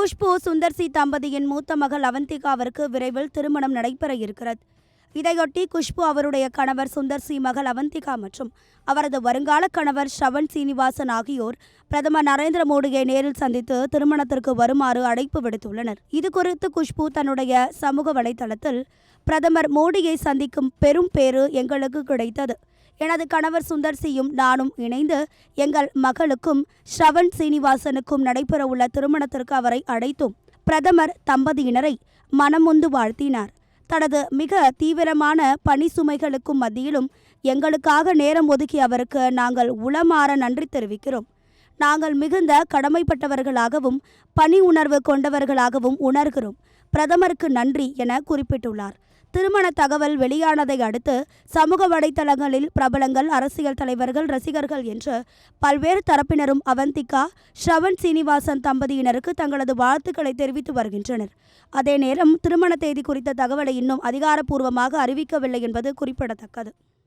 குஷ்பு சுந்தர்சி தம்பதியின் மூத்த மகள் அவந்திகாவிற்கு விரைவில் திருமணம் நடைபெற இருக்கிறது. இதையொட்டி குஷ்பு அவருடைய கணவர் சுந்தர்சி மகள் அவந்திகா மற்றும் அவரது வருங்கால கணவர் ஸ்ரவன் சீனிவாசன் ஆகியோர் பிரதமர் நரேந்திர மோடியை நேரில் சந்தித்து திருமணத்திற்கு வருமாறு அழைப்பு விடுத்துள்ளனர். இது குறித்து குஷ்பு தன்னுடைய சமூக வலைதளத்தில், பிரதமர் மோடியை சந்திக்கும் பெரும் பேறு எங்களுக்கு கிடைத்தது. எனது கணவர் சுந்தர்சியும் நானும் இணைந்து எங்கள் மகளுக்கும் ஸ்ரவன் சீனிவாசனுக்கும் நடைபெறவுள்ள திருமணத்திற்கு அவரை அழைத்தோம். பிரதமர் தம்பதியினரை மனமுந்து வாழ்த்தினார். தனது மிக தீவிரமான பணி சுமைகளுக்கும் மத்தியிலும் எங்களுக்காக நேரம் ஒதுக்கி அவருக்கு நாங்கள் உளமாற நன்றி தெரிவிக்கிறோம். நாங்கள் மிகுந்த கடமைப்பட்டவர்களாகவும் பணி உணர்வு கொண்டவர்களாகவும் உணர்கிறோம். பிரதமருக்கு நன்றி என குறிப்பிட்டுள்ளார். திருமண தகவல் வெளியானதை அடுத்து சமூக வலைதளங்களில் பிரபலங்கள், அரசியல் தலைவர்கள், ரசிகர்கள் என்று பல்வேறு தரப்பினரும் அவந்திகா, ஸ்ரவன் சீனிவாசன் தம்பதியினருக்கு தங்களது வாழ்த்துக்களை தெரிவித்து வருகின்றனர். அதே நேரம் திருமண தேதி குறித்த தகவலை இன்னும் அதிகாரப்பூர்வமாக அறிவிக்கவில்லை என்பது குறிப்பிடத்தக்கது.